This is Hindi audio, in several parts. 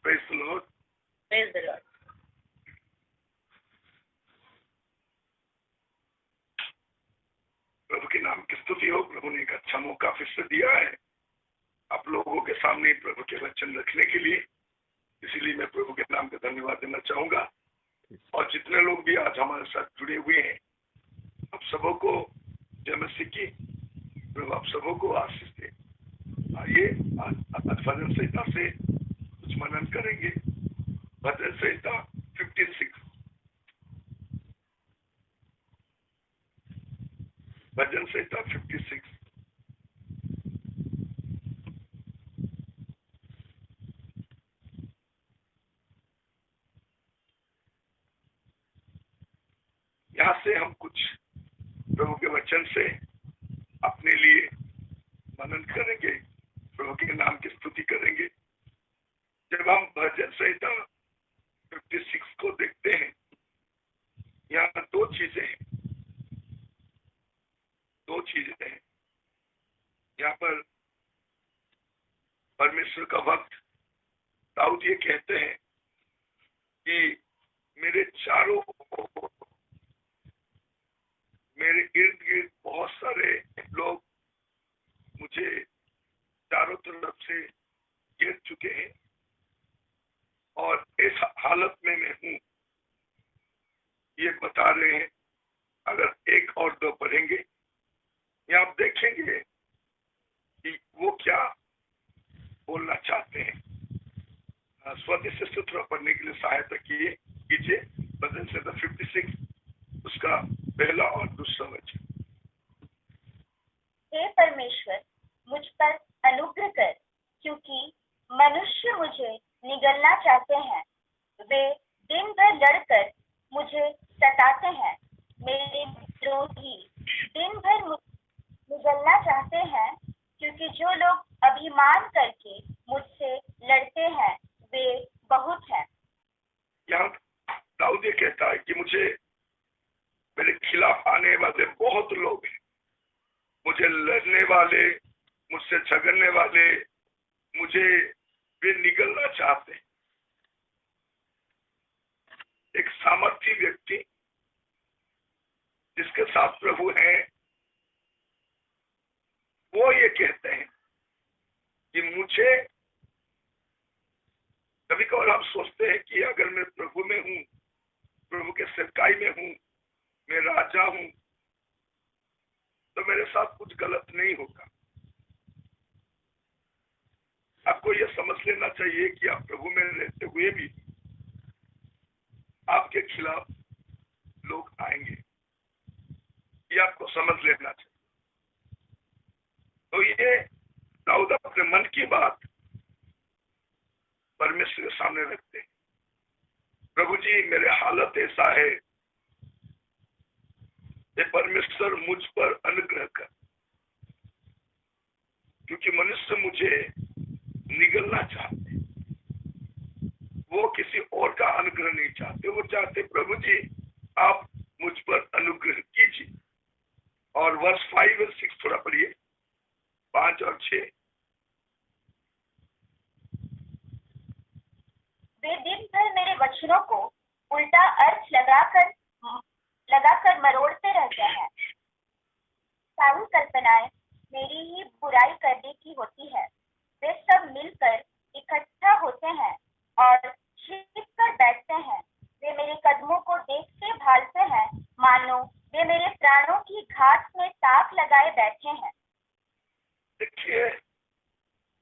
Praise the lord. Praise the lord. प्रभु के नाम की स्तुति हो। प्रभु ने एक अच्छा मौका फिर से दिया है आप लोगों के सामने प्रभु के वचन रखने के लिए, इसीलिए मैं प्रभु के नाम का धन्यवाद देना चाहूंगा। और जितने लोग भी आज हमारे साथ जुड़े हुए हैं, आप सबों को जय मसीह की। प्रभु आप सबों को आशीष दे। आइए आज भजन संहिता से कुछ मनन करेंगे। भजन संहिता 56। भजन संहिता 56। यहाँ से हम कुछ प्रभु के वचन से अपने लिए मनन करेंगे, प्रभु के नाम की स्तुति करेंगे। जब हम भजन संहिता 56 को देखते हैं, यहाँ दो चीजें हैं। यहाँ पर परमेश्वर का भक्त दाऊद ये कहते हैं कि मेरे चारों मेरे इर्द गिर्द बहुत सारे लोग मुझे चारों तरफ से घेर चुके हैं और इस हालत में मैं हूं, ये बता रहे हैं। अगर एक और दो पढ़ेंगे, यहाँ आप देखेंगे कि वो क्या बोलना चाहते हैं। स्वदेश से सूत्र पढ़ने के लिए सहायता कीजिए। भजन संहिता 56 उसका पहला और दूसरा वचन। हे परमेश्वर, मुझ पर अनुग्रह कर, क्योंकि मनुष्य मुझे निगलना चाहते हैं। वे दिन भर लड़कर मुझे सताते हैं। मेरे विरोधी दिन भर निगलना चाहते हैं, क्योंकि जो लोग अभिमान करके मुझसे लड़ते हैं वे बहुत हैं। यहाँ दाऊद ये कहता है कि मुझे मेरे खिलाफ आने वाले बहुत लोग हैं, मुझे लड़ने वाले, मुझसे झगड़ने वाले, मुझे वे निगलना चाहते हैं। एक सामर्थी व्यक्ति जिसके साथ प्रभु है, वो ये कहते हैं कि मुझे, कभी कभार हम सोचते हैं कि अगर मैं प्रभु में हूं, प्रभु के सेवकाई में हूं, मैं राजा हूं, तो मेरे साथ कुछ गलत नहीं होगा। आपको यह समझ लेना चाहिए कि आप प्रभु में रहते हुए भी आपके खिलाफ लोग आएंगे, ये आपको समझ लेना चाहिए। तो ये दाऊद अपने मन की बात परमेश्वर के सामने रखते हैं। प्रभु जी, मेरे हालत ऐसा है, ये परमेश्वर मुझ पर अनुग्रह कर, क्योंकि मनुष्य मुझे निगलना चाहते, वो किसी और का अनुग्रह नहीं चाहते। वो चाहते प्रभु जी आप मुझ पर अनुग्रह कीजिए। और वर्ष 5 और 6 थोड़ा पढ़िए, 5 और 6। वे दिन भर मेरे वचनों को उल्टा अर्थ लगाकर मरोड़ते रहते हैं। सारी कल्पनाएं मेरी ही बुराई करने की होती है। वे सब मिलकर इकट्ठा होते हैं और छिप कर बैठते हैं। वे मेरे कदमों को देखते भालते हैं, मानो वे मेरे प्राणों की घात में ताक लगाए बैठे हैं। देखिए,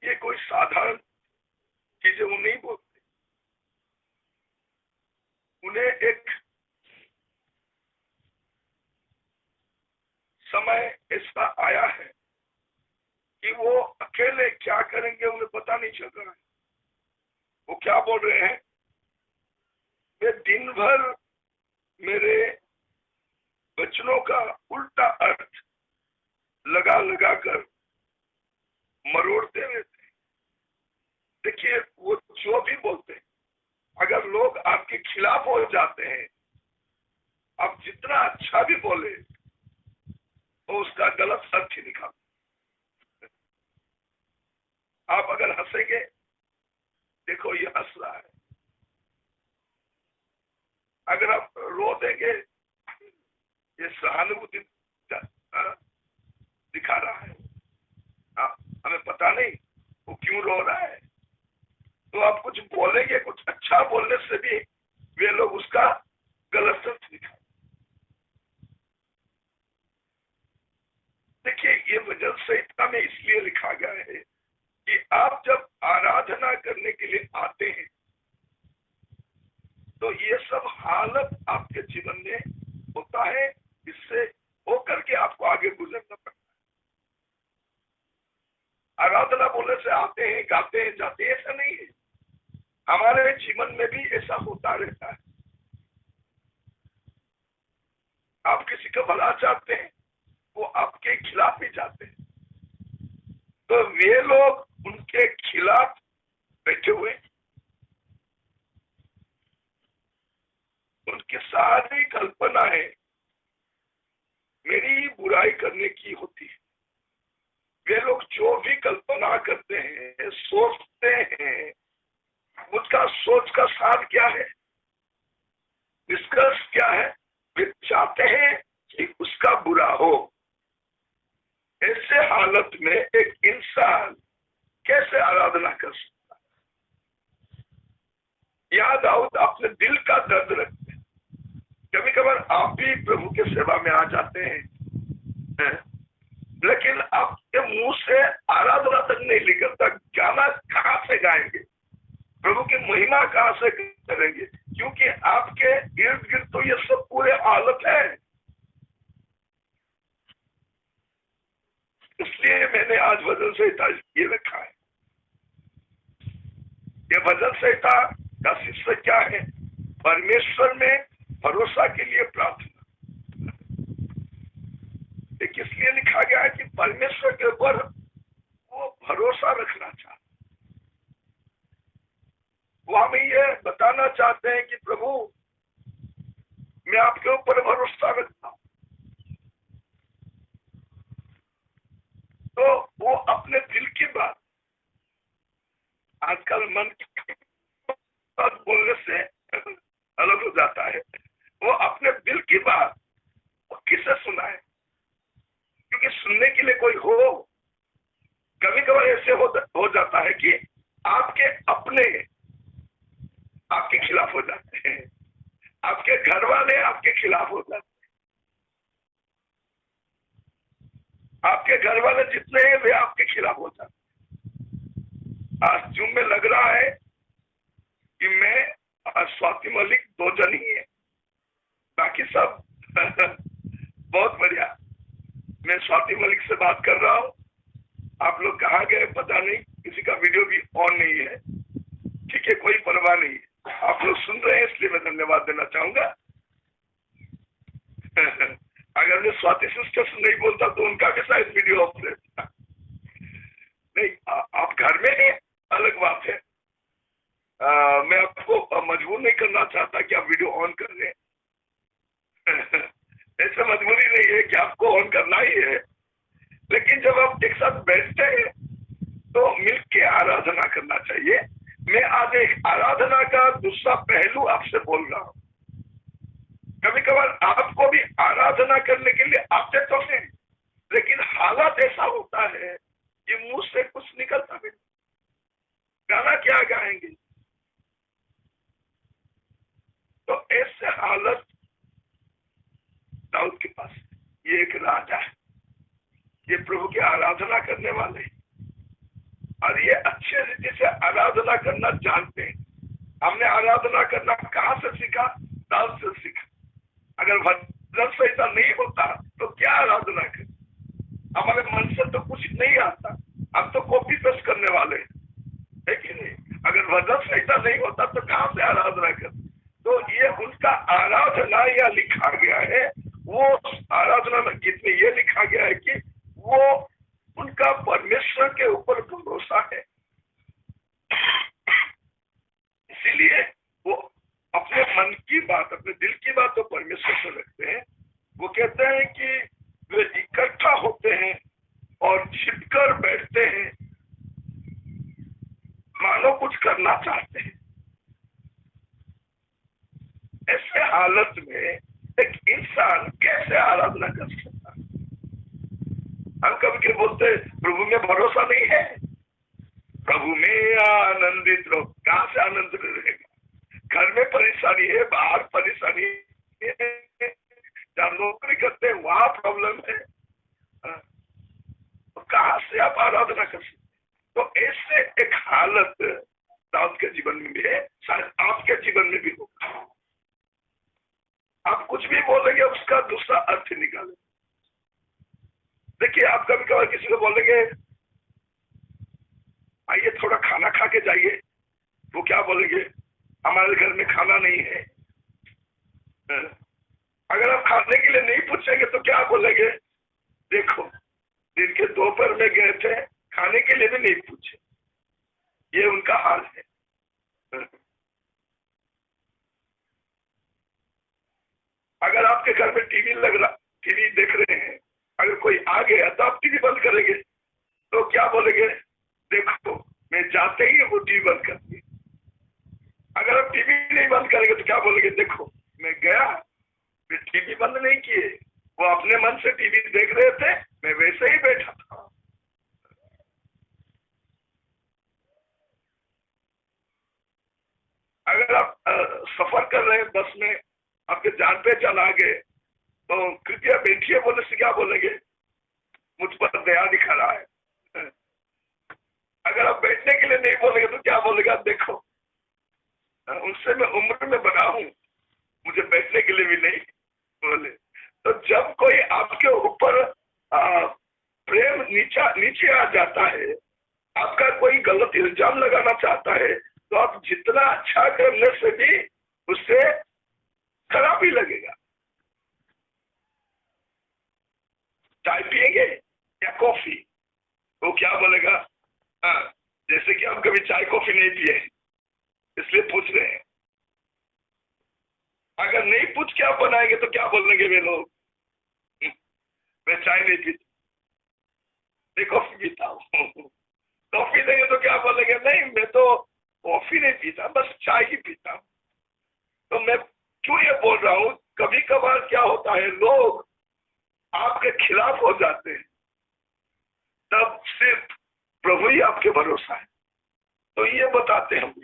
ये कोई साधारण चीजें वो नहीं बोलते। उन्हें एक समय ऐसा आया है कि वो अकेले क्या करेंगे उन्हें पता नहीं चल रहा है। वो क्या बोल रहे हैं, वे दिन भर मेरे वचनों का उल्टा अर्थ लगा कर मरोड़ते रहते हैं। देखिए, वो जो भी बोलते हैं, अगर लोग आपके खिलाफ हो जाते हैं, आप जितना अच्छा भी बोले तो उसका गलत अर्थ ही निकाल। आप अगर हंसेंगे, देखो ये हंस रहा है, अगर आप रो देंगे ये सहानुभूति दिखा रहा है, हमें पता नहीं वो क्यों रो रहा है। तो आप कुछ बोलेंगे, कुछ अच्छा बोलने से भी वे लोग उसका गलत अर्थ दिखाएंगे। देखिए ये वचन संहिता में इसलिए लिखा गया है कि आप जब आराधना करने के लिए आते हैं तो ये सब हालत आपके जीवन में होता है, इससे होकर के आपको आगे गुजरना पड़ता है। आराधना बोलने से आते हैं, गाते हैं, जाते हैं, ऐसा नहीं है। हमारे जीवन में भी ऐसा होता रहता है। आप किसी का भला चाहते हैं, वो आपके खिलाफ ही जाते हैं, तो वे लोग उनके खिलाफ बैठे हुए, उनकी सारी कल्पना है मेरी बुराई करने की होती है। वे लोग जो भी कल्पना करते हैं, सोचते हैं, उसका सोच का सार क्या है, निष्कर्ष क्या है? वे चाहते हैं कि उसका बुरा हो। ऐसे हालत में एक इंसान कैसे आराधना कर सकता है? याद दाऊद अपने दिल का दर्द रखते हैं। कभी कभार आप भी प्रभु के सेवा में आ जाते हैं, लेकिन आपके मुंह से आराधना तक नहीं निकलता। गाना कहाँ से गाएंगे, प्रभु की महिमा कहाँ से करेंगे? क्योंकि आपके इर्द गिर्द तो ये सब पूरे हालत है। इसलिए मैंने आज भजन संहिता ये रखा है। ये भजन संहिता का शीर्षक क्या है? परमेश्वर में भरोसा के लिए प्रार्थना। इसलिए लिखा गया है कि परमेश्वर के ऊपर वो भरोसा रखना चाहते, वो हमें ये बताना चाहते हैं कि प्रभु मैं आपके ऊपर भरोसा रखता हूं। तो वो अपने दिल की बात, आजकल मन की बात बोलने से अलग हो जाता है। वो अपने दिल की बात वो किसे सुनाए? क्योंकि सुनने के लिए कोई हो। कभी कभार ऐसे हो जाता है कि आपके अपने आपके खिलाफ हो जाते हैं, आपके घर वाले आपके खिलाफ हो जाते हैं, आपके घर वाले जितने हैं वे आपके खिलाफ हो जाते हैं। आज जूम में लग रहा है कि मैं स्वाति मलिक 2 जन ही है, बाकी सब बहुत बढ़िया। मैं स्वाति मलिक से बात कर रहा हूँ। आप लोग कहाँ गए पता नहीं, किसी का वीडियो भी ऑन नहीं है। ठीक है, कोई परवाह नहीं है, आप लोग सुन रहे हैं इसलिए मैं धन्यवाद देना चाहूंगा। अगर मैं स्वाति सिस्टर से नहीं बोलता तो उनका भी शायद वीडियो ऑफ रहता। नहीं, आप घर में हैं अलग बात है। मैं आपको मजबूर नहीं करना चाहता कि आप वीडियो ऑन कर लें। ऐसा मजबूरी नहीं है कि आपको ऑन करना ही है, लेकिन जब आप एक साथ बैठते हैं तो मिलके आराधना करना चाहिए। मैं आज एक आराधना का दूसरा पहलू आपसे बोल रहा हूँ। कभी कभार आपको भी आराधना करने के लिए आते तो हैं, लेकिन हालात ऐसा होता है कि मुंह से कुछ निकलता भी नहीं। गाना क्या गाएंगे? तो ऐसे हालत दाऊद के पास। ये एक राजा है, ये प्रभु की आराधना करने वाले हैं और ये अच्छे रीति से आराधना करना जानते हैं। हमने आराधना करना कहाँ से सीखा? दाऊद से सीखा। अगर भजन संहिता नहीं होता तो क्या आराधना करें? हमारे मन से तो कुछ नहीं आता, हम तो कॉपी पेस्ट करने वाले है कि नहीं? अगर भजन संहिता नहीं होता तो कहाँ से आराधना करें? तो ये उनका आराधना या लिखा गया है। वो आराधना में गीत में ये लिखा गया है कि वो उनका परमेश्वर के ऊपर भरोसा है, इसीलिए वो अपने मन की बात, अपने दिल की बात तो परमेश्वर से रखते हैं। वो कहते हैं कि वे इकट्ठा होते हैं और छिपकर बैठते हैं, मानो कुछ कर करना चाहते हैं। ऐसे हालत में एक इंसान कैसे आराधना कर सकता है? हम कभी कभी बोलते प्रभु में भरोसा नहीं है, प्रभु में आनंदित रहो। कहां से आनंदित रहेगा? घर में परेशानी है, बाहर परेशानी है, जहाँ नौकरी करते हैं वहां प्रॉब्लम है, तो कहां से आप आराधना कर सकते? तो ऐसे एक हालत दाऊद के जीवन में भी है, शायद आपके जीवन में भी होगा। आप कुछ भी बोलेंगे उसका दूसरा अर्थ निकाले। देखिए, आप कभी कभी किसी को बोलेंगे आइए थोड़ा खाना खा के जाइए, वो क्या बोलेंगे? हमारे घर में खाना नहीं है। अगर आप खाने के लिए नहीं पूछेंगे तो क्या बोलेंगे? देखो, दिन के दोपहर में गए थे, खाने के लिए भी नहीं पूछे। ये उनका हाल है। अगर आपके घर में टीवी देख रहे हैं, अगर कोई आ गया तो आप टीवी बंद करेंगे, तो क्या बोलेंगे? देखो, मैं जाते ही वो टीवी बंद कर दी। अगर आप टीवी नहीं बंद करेंगे तो क्या बोलेंगे? देखो, मैं गया, मैं टीवी बंद नहीं किए, वो अपने मन से टीवी देख रहे थे, मैं वैसे ही बैठा था। अगर आप सफर कर रहे हैं बस में, आपके जान पहचान आ गए, तो कृपया बैठिए बोलने से क्या बोलेंगे? मुझ पर दया दिखा रहा है। अगर आप बैठने के लिए नहीं बोलेंगे तो क्या बोलेगा? देखो, उनसे मैं उम्र में बड़ा हूं, मुझे बैठने के लिए भी नहीं बोले। तो जब कोई आपके ऊपर प्रेम नीचे आ जाता है, आपका कोई गलत इल्जाम लगाना चाहता है, तो आप जितना अच्छा करने से भी उससे खराब ही लगेगा। चाय पिएंगे या कॉफी? वो क्या बोलेगा? हाँ, जैसे कि हम कभी चाय कॉफी नहीं पिए इसलिए पूछ रहे हैं। अगर नहीं पूछ के आप बनाएंगे तो क्या बोलेंगे वे लोग? मैं चाय नहीं पीता, मैं कॉफी पीता हूँ। कॉफी देंगे तो क्या बोलेंगे? नहीं, मैं तो कॉफी नहीं पीता, बस चाय ही पीता हूँ। तो मैं क्यों ये बोल रहा हूँ? कभी कभार क्या होता है, लोग आपके खिलाफ हो जाते हैं, तब सिर्फ प्रभु ही आपके भरोसा है। तो ये बताते हैं हम।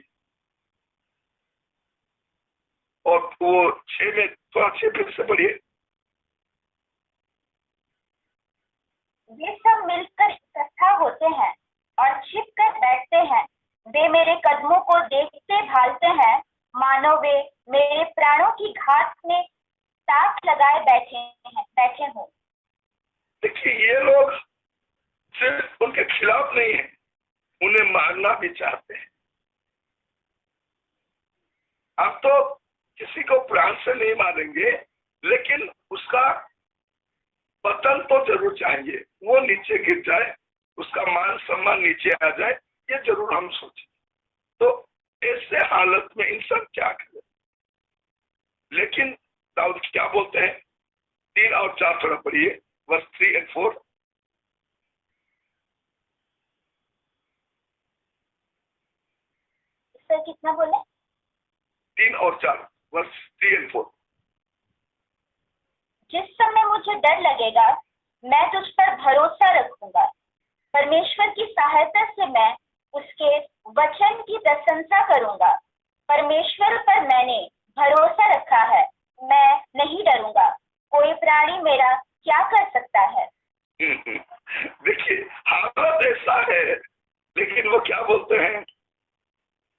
और वो 6 में थोड़ा 6 फिर से पढ़िए। वे सब मिलकर इकट्ठा होते हैं और छिप कर बैठते हैं। वे मेरे कदमों को देखते भालते हैं, मानो वे मेरे प्राणों की घात में ताक लगाए बैठे हों। देखिए, ये लोग सिर्फ उनके खिलाफ नहीं है, उन्हें मारना भी चाहते हैं। आप तो किसी को प्राण से नहीं मारेंगे, लेकिन उसका पतन तो जरूर चाहिए, वो नीचे गिर जाए, उसका मान सम्मान नीचे आ जाए, ये जरूर हम सोचें। तो ऐसे हालत में इंसान क्या करे? लेकिन दाऊद क्या बोलते हैं? 3 और 4 थोड़ा पढ़िए, वर्स 3 and 4। सर कितना बोले? 3 और 4, वर्स 3 and 4। जिस समय मुझे डर लगेगा, मैं तुझ पर भरोसा रखूंगा। परमेश्वर की सहायता से मैं उसके वचन की प्रशंसा करूंगा। परमेश्वर पर मैंने भरोसा रखा है, मैं नहीं डरूंगा। कोई प्राणी मेरा क्या कर सकता है? देखिए, हालत ऐसा है, लेकिन वो क्या बोलते हैं?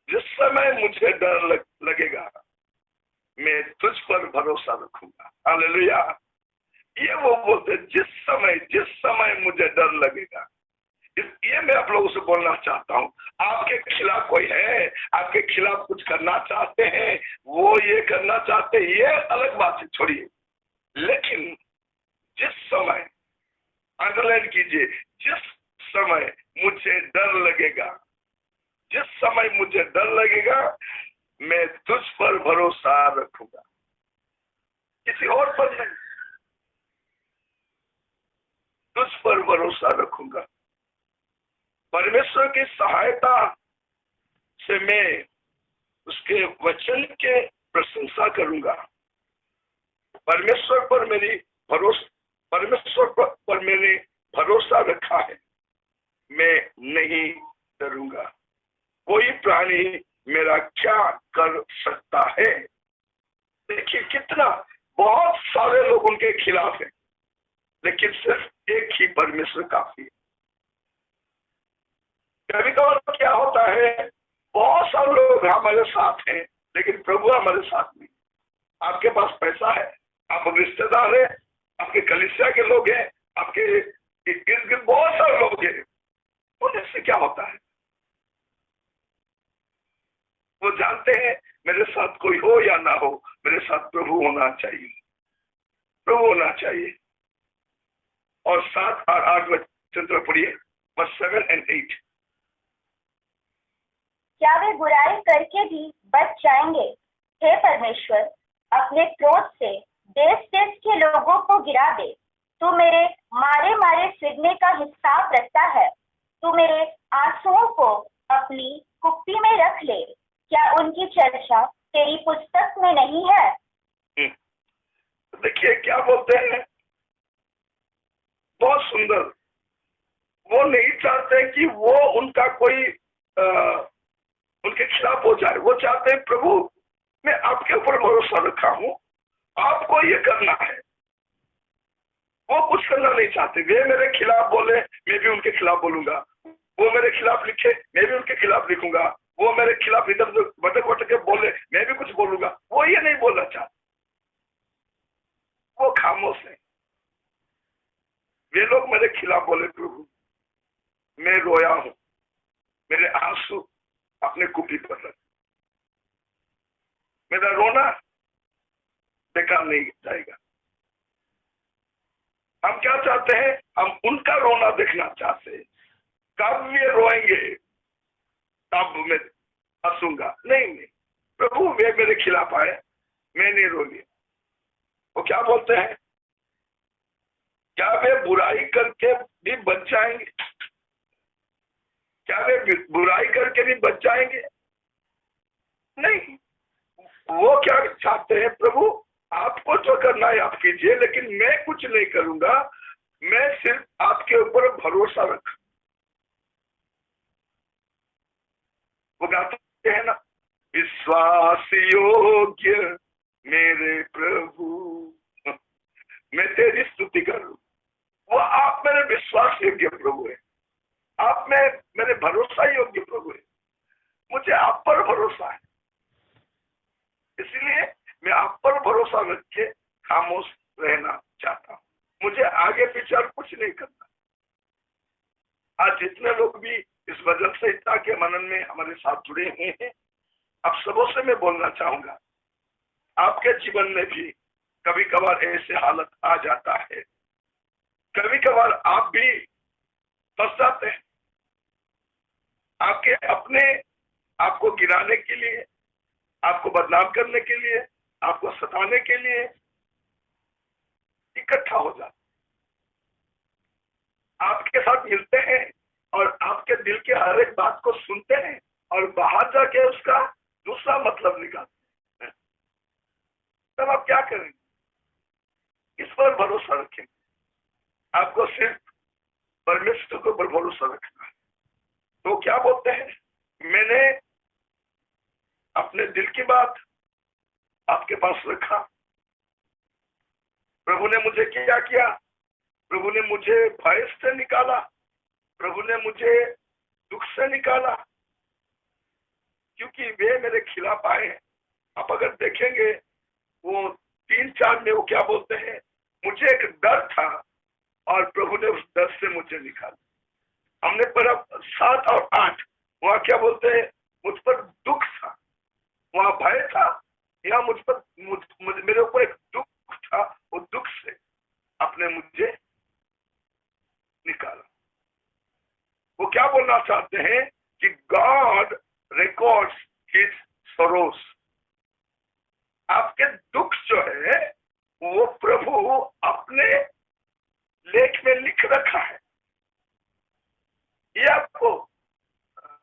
जिस समय मुझे डर लगेगा, मैं तुझ पर भरोसा रखूंगा। हालेलुया। ये वो बोलते, जिस समय मुझे डर लगेगा। ये मैं आप लोगों से बोलना चाहता हूँ। आपके खिलाफ कोई है, आपके खिलाफ कुछ करना चाहते हैं, वो ये करना चाहते हैं, ये अलग बात है, छोड़िए। लेकिन जिस समय, अंडरलाइन कीजिए, जिस समय मुझे डर लगेगा, जिस समय मुझे डर लगेगा, मैं तुझ पर भरोसा रखूंगा, किसी और पर नहीं, तुझ पर भरोसा रखूंगा। परमेश्वर की सहायता से मैं उसके वचन के प्रशंसा करूंगा। परमेश्वर पर मैंने भरोसा रखा है, मैं नहीं डरूंगा। कोई प्राणी मेरा क्या कर सकता है? देखिए कितना, बहुत सारे लोग उनके खिलाफ हैं, लेकिन सिर्फ एक ही परमेश्वर काफी है। कभी कभी क्या होता है, बहुत सारे लोग हमारे साथ हैं लेकिन प्रभु हमारे साथ नहीं। आपके पास पैसा है, आप रिश्तेदार है, आपके कलीसिया के लोग हैं, आपके इर्द गिर्द बहुत सारे लोग हैं, उनसे क्या होता है? वो जानते हैं मेरे साथ कोई हो या ना हो, मेरे साथ प्रभु होना चाहिए, प्रभु होना चाहिए। और 7 और 8 वचन पढ़िए, वर्स 7 and 8। क्या वे बुराई करके भी बच जाएंगे? हे परमेश्वर, अपने क्रोध से देश देश के लोगों को गिरा दे। तू मेरे मारे मारे फिरने का हिसाब रखता है। तू मेरे आंसुओं को अपनी कुप्पी में रख ले। क्या उनकी चर्चा तेरी पुस्तक में नहीं है? देखिए क्या बोलते हैं, बहुत सुंदर। वो नहीं चाहते कि वो उनका कोई उनके खिलाफ हो जाए। वो चाहते हैं प्रभु मैं आपके ऊपर भरोसा रखा हूं, आपको ये करना है। वो कुछ करना नहीं चाहते। वे मेरे खिलाफ बोले, मैं भी उनके खिलाफ बोलूंगा। वो मेरे खिलाफ लिखे, मैं भी उनके खिलाफ लिखूंगा। वो मेरे खिलाफ इधर उधर भटक भटक के बोले, मैं भी कुछ बोलूंगा। वो ये नहीं बोलना चाहते, वो खामोश है। वे लोग मेरे खिलाफ बोले, प्रभु मैं रोया हूं, मेरे आंसू अपने कुप्पी पर रख। मेरा रोना बेकार नहीं जाएगा। हम क्या चाहते हैं? हम उनका रोना देखना चाहते हैं। कब वे रोएंगे तब मैं हंसूंगा। नहीं, प्रभु वे मेरे खिलाफ आए, मैं नहीं रोगी। वो क्या बोलते हैं? क्या वे बुराई करके भी बच जाएंगे? क्या वे बुराई करके भी बच जाएंगे? नहीं। वो क्या चाहते हैं? प्रभु आपको जो करना है आप कीजिए, लेकिन मैं कुछ नहीं करूंगा। मैं सिर्फ आपके ऊपर भरोसा रख। वो गाते हैं ना, विश्वास योग्य मेरे प्रभु मैं तेरी स्तुति करूं। वो आप मेरे विश्वास योग्य प्रभु है, आप में मेरे भरोसा योग्य प्रभु है। मुझे आप पर भरोसा है, इसलिए मैं आप पर भरोसा रख के खामोश रहना चाहता हूँ। मुझे आगे पीछे और कुछ नहीं करना। आज जितने लोग भी इस वजन संहिता के मनन में हमारे साथ जुड़े हुए हैं, आप सबों से मैं बोलना चाहूंगा, आपके जीवन में भी कभी कभार ऐसे हालत आ जाता है। कभी कभार आप भी फंस जाते हैं। आपके अपने आपको गिराने के लिए, आपको बदनाम करने के लिए, आपको सताने के लिए इकट्ठा हो जाते, आपके साथ मिलते हैं और आपके दिल के हर एक बात को सुनते हैं और बाहर जाके उसका दूसरा मतलब निकालते हैं। तब आप क्या करेंगे? इस पर भरोसा रखेंगे। आपको सिर्फ परमेश्वर के ऊपर भरोसा रखना है। तो क्या बोलते हैं? मैंने अपने दिल की बात आपके पास रखा। प्रभु ने मुझे क्या किया? प्रभु ने मुझे भय से निकाला, प्रभु ने मुझे दुख से निकाला, क्योंकि वे मेरे खिलाफ आए हैं। आप अगर देखेंगे वो 3-4 में वो क्या बोलते हैं? मुझे एक डर था और प्रभु ने उस डर से मुझे निकाला। हमने पढ़ा 7 और 8, वहां क्या बोलते हैं? मुझ पर दुख था, वहां भय था, या मुझ पर मेरे ऊपर एक दुख था, वो दुख से आपने मुझे निकाला। वो क्या बोलना चाहते हैं कि गॉड रिकॉर्ड्स हिज सरोस। आपके दुख जो है वो प्रभु अपने लेख में लिख रखा है। ये आपको,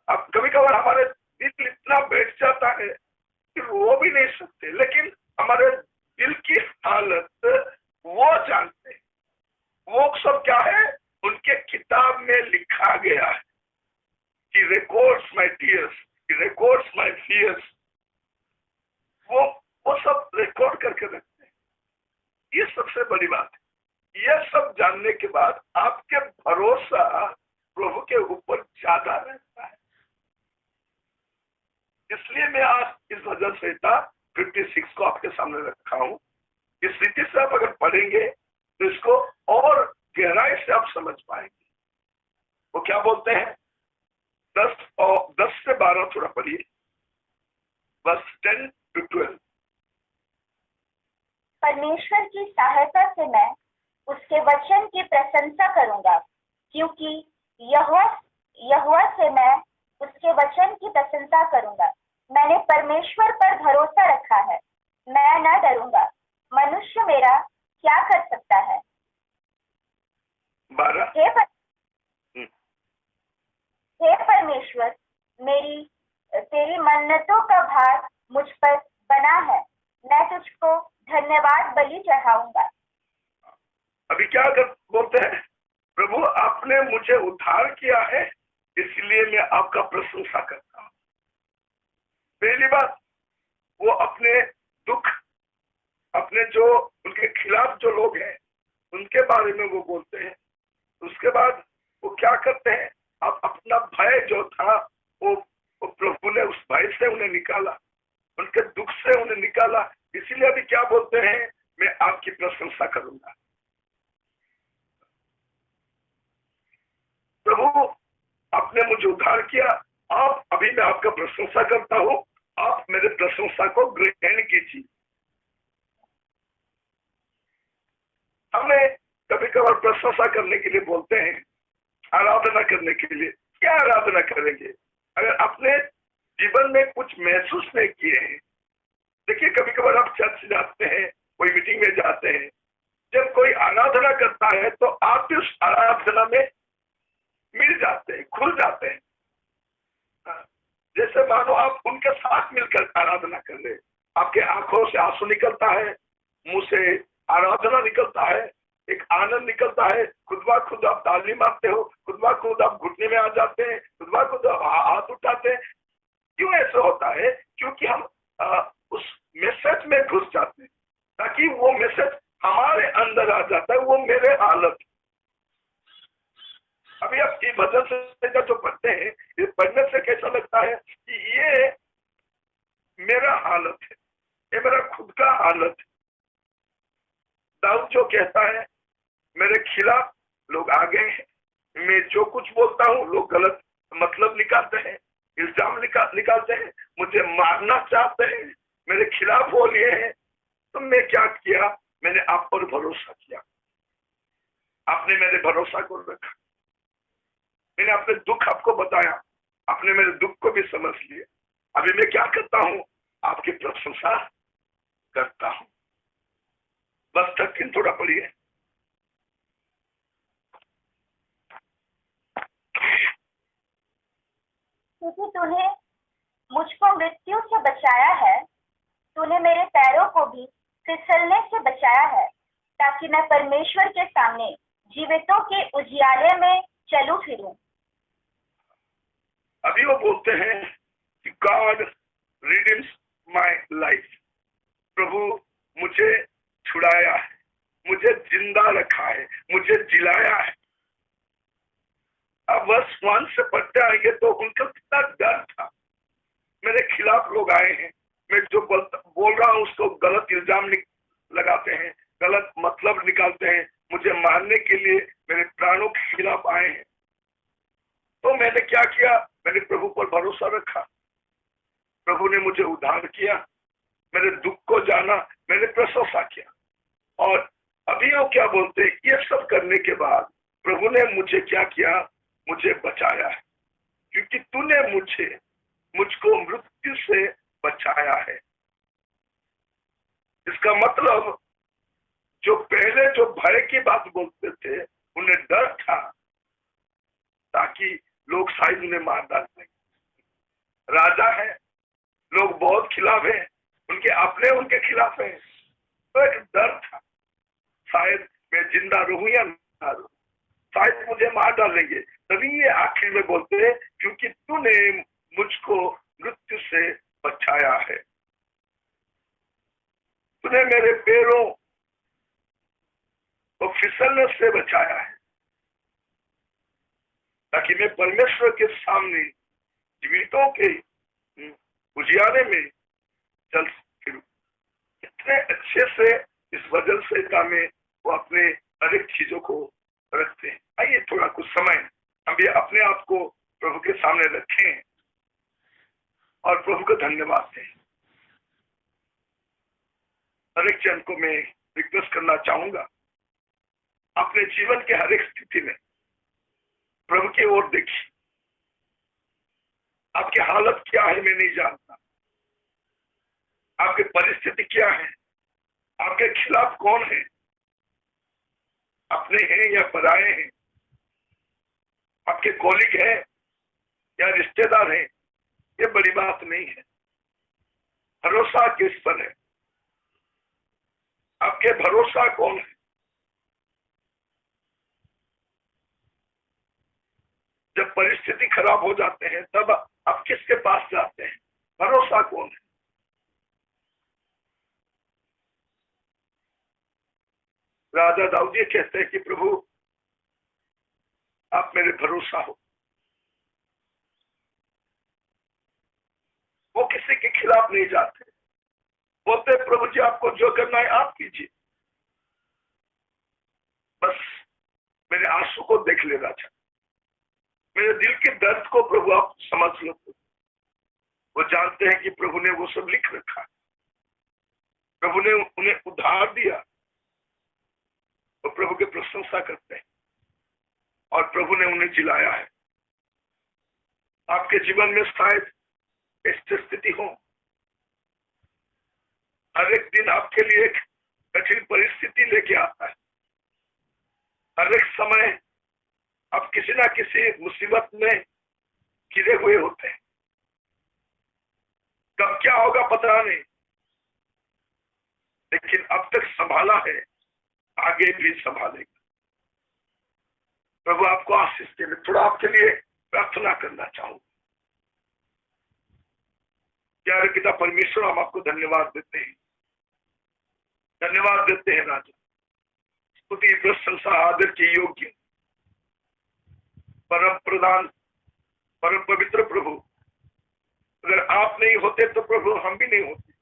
अब कभी कभार हमारे दिल इतना बैठ जाता है कि रो भी नहीं सकते, लेकिन हमारे दिल की हालत वो जानते हैं। वो सब क्या है, उनके किताब में लिखा गया है कि records my tears, records my fears. वो सब रिकॉर्ड करके रखते हैं। ये सबसे बड़ी बात है। ये सब जानने के बाद आपके भरोसा प्रभु के ऊपर ज्यादा रहता है। इसलिए मैं आज इस भजन संहिता 56 को आपके सामने रखा हूं। इस रीति से आप अगर पढ़ेंगे तो इसको और गहराई से आप समझ पाएंगे। वो क्या बोलते हैं, 10 से 12 थोड़ा पढ़िए, बस 10 to 12। परमेश्वर की सहायता से मैं उसके वचन की प्रशंसा करूंगा, क्योंकि यहोवा से मैं उसके वचन की प्रशंसा करूंगा। मैंने परमेश्वर पर भरोसा रखा है, मैं न डरूंगा। मनुष्य मेरा क्या कर सकता है? 12। हे परमेश्वर, तेरी मन्नतों का भार मुझ पर बना है, मैं तुझको धन्यवाद बलि चढ़ाऊंगा। अभी क्या बोलते हैं, प्रभु आपने मुझे उद्धार किया है, इसलिए मैं आपका प्रशंसा करता हूं। पहली बात, वो अपने दुख, अपने जो उनके खिलाफ जो लोग हैं उनके बारे में वो बोलते हैं। उसके बाद वो क्या करते हैं, अब अपना भय जो था वो प्रभु ने उस भय से उन्हें निकाला, उनके दुख से उन्हें निकाला। इसीलिए अभी क्या बोलते हैं, मैं आपकी प्रशंसा करूंगा। प्रभु आपने मुझे उद्धार किया, आप अभी मैं आपका प्रशंसा करता हूं, आप मेरे प्रशंसा को ग्रहण कीजिए। हमें कभी कभार प्रशंसा करने के लिए बोलते हैं, आराधना करने के लिए। क्या आराधना करेंगे अगर अपने जीवन में कुछ महसूस नहीं किए हैं? देखिए, कभी कभार आप चर्च जाते हैं, कोई मीटिंग में जाते हैं, जब कोई आराधना करता है तो आप भी उस आराधना में मिल जाते हैं, खुल जाते हैं। जैसे मानो आप उनके साथ मिलकर आराधना कर रहे, आपके आंखों से आंसू निकलता है, मुंह से आराधना निकलता है, एक आनंद निकलता है। खुद ब खुद आप ताली मारते हो, खुद ब खुद आप घुटने में आ जाते हैं, खुद ब खुद आप हाथ उठाते हैं। क्यों ऐसा होता है? क्योंकि हम उस मैसेज में घुस जाते हैं, ताकि वो मैसेज हमारे अंदर आ जाता है। वो मेरे हालत, अभी आप ये भजन से जो पढ़ते हैं, ये पढ़ने से कैसा लगता है कि ये मेरा हालत है, ये मेरा खुद का हालत है। दाऊद जो कहता है, मेरे खिलाफ लोग आ गए हैं, मैं जो कुछ बोलता हूँ लोग गलत मतलब निकालते हैं, इल्जाम निकालते हैं, मुझे मारना चाहते हैं, मेरे खिलाफ हो लिए हैं। तो मैं क्या किया, मैंने आप पर भरोसा किया, आपने मेरे भरोसा को रखा, मैंने अपने दुख आपको बताया, आपने मेरे दुख को भी समझ लिया। अभी मैं क्या करता हूँ, आपकी प्रशंसा करता हूँ। बस 13 थोड़ा पढ़िए। क्योंकि तूने मुझको मृत्यु से बचाया है, तूने मेरे पैरों को भी फिसलने से बचाया है, ताकि मैं परमेश्वर के सामने जीवितों के उजियाले में चलूं फिरूं। अभी वो बोलते हैं कि गॉड रिडीम्स माय लाइफ, प्रभु मुझे छुड़ाया है, मुझे जिंदा रखा है, मुझे जिलाया है। अब वर्ष 1 से पढ़ते आएंगे तो उनका कितना डर था। मेरे खिलाफ लोग आए हैं, मैं जो बोल रहा हूँ उसको गलत इल्जाम लगाते हैं, गलत मतलब निकालते हैं, मुझे मारने के लिए मेरे प्राणों के खिलाफ आए हैं। तो मैंने क्या किया, मैंने प्रभु पर भरोसा रखा, प्रभु ने मुझे उद्धार किया, मेरे दुख को जाना, मैंने प्रशंसा किया। और अभी वो क्या बोलते हैं, ये सब करने के बाद प्रभु ने मुझे क्या किया, मुझे बचाया है, क्योंकि तूने मुझको मृत्यु से बचाया है। इसका मतलब जो पहले जो भय की बात बोलते थे, उन्हें डर था ताकि लोग शायद उन्हें मार डाल दें। राजा है, खिलाफ है, उनके अपने उनके खिलाफ है। तो एक डर था, शायद मैं जिंदा रहूं या ना रहूं, शायद मुझे मार डालेंगे। तभी ये आखिर में बोलते, क्योंकि तूने मुझको मृत्यु से बचाया है, तूने मेरे पैरों को फिसलने से बचाया है, ताकि मैं परमेश्वर के सामने जीवितों के उजियारे में चल फिरूं। इतने अच्छे से इस वजन संहिता में वो अपने हर एक चीजों को रखते हैं। आइए थोड़ा कुछ समय हम भी अपने आप को प्रभु के सामने रखें और प्रभु को धन्यवाद दें। हर एक जन को मैं रिक्वेस्ट करना चाहूंगा, अपने जीवन के हर एक स्थिति में प्रभु की ओर देखिए। आपकी हालत क्या है मैं नहीं जानता, आपकी परिस्थिति क्या है, आपके खिलाफ कौन है, अपने हैं या पराए हैं, आपके कॉलीग है या रिश्तेदार है, ये बड़ी बात नहीं है। भरोसा किस पर है, आपके भरोसा कौन है। जब परिस्थिति खराब हो जाते हैं तब आप किसके पास जाते हैं, भरोसा कौन है। राजा दाऊद ये कहते हैं कि प्रभु आप मेरे भरोसा हो। वो किसी के खिलाफ नहीं जाते, बोलते प्रभु जी आपको जो करना है आप कीजिए, बस मेरे आंसू को देख लेना चाहिए, मेरे दिल के दर्द को प्रभु आप समझ लो। वो जानते हैं कि प्रभु ने वो सब लिख रखा, प्रभु ने उन्हें उद्धार दिया, तो प्रभु की प्रशंसा करते हैं और प्रभु ने उन्हें जिलाया है। आपके जीवन में शायद ऐसी स्थिति हो, हर एक दिन आपके लिए एक कठिन परिस्थिति लेके आता है, हर एक समय आप किसी ना किसी मुसीबत में घिरे हुए होते हैं। कब क्या होगा पता नहीं, लेकिन अब तक संभाला है, आगे भी संभालेगा। प्रभु आपको आशीष दे। मैं थोड़ा आपके लिए प्रार्थना करना चाहूंगा। प्यारे पिता परमेश्वर, हम आपको धन्यवाद देते हैं, धन्यवाद देते हैं राजा। स्तुति प्रशंसा आदर के योग्य परम प्रधान परम पवित्र प्रभु, अगर आप नहीं होते तो प्रभु हम भी नहीं होते।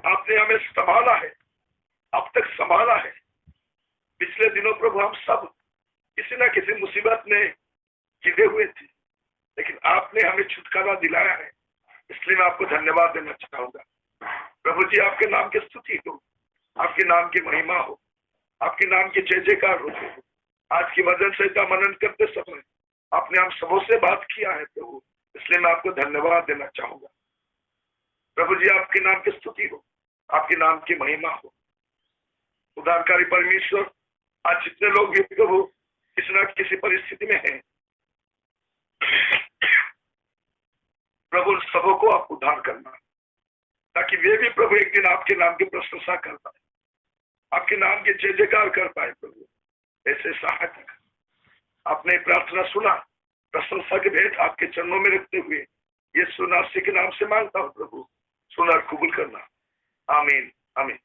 आपने हमें संभाला है, अब तक संभाला है। पिछले दिनों प्रभु हम सब किसी न किसी मुसीबत में घिरे हुए थे, लेकिन आपने हमें छुटकारा दिलाया है, इसलिए मैं आपको धन्यवाद देना चाहूंगा। प्रभु जी आपके नाम की स्तुति हो, आपके नाम की महिमा हो, आपके नाम की जय जयकार हो। आज की वचन संहिता मनन करते समय आपने हम सबों से बात किया है प्रभु, इसलिए मैं आपको धन्यवाद देना चाहूंगा। प्रभु जी आपके नाम की स्तुति हो, आपके नाम की महिमा हो। उद्धारकारी परमेश्वर, आज जितने लोग भी प्रभु किसी न किसी परिस्थिति में हैं, प्रभु सबों को आप उद्धार करना, ताकि वे भी प्रभु एक दिन आपके नाम की प्रशंसा कर पाए, आपके नाम की जय जयकार कर पाए। प्रभु ऐसे सहायता आपने प्रार्थना सुना, प्रशंसा के भेंट आपके चरणों में रखते हुए यीशु नासरी के नाम से मांगता हूँ प्रभु, सुना कबूल करना। आमीन आमीन।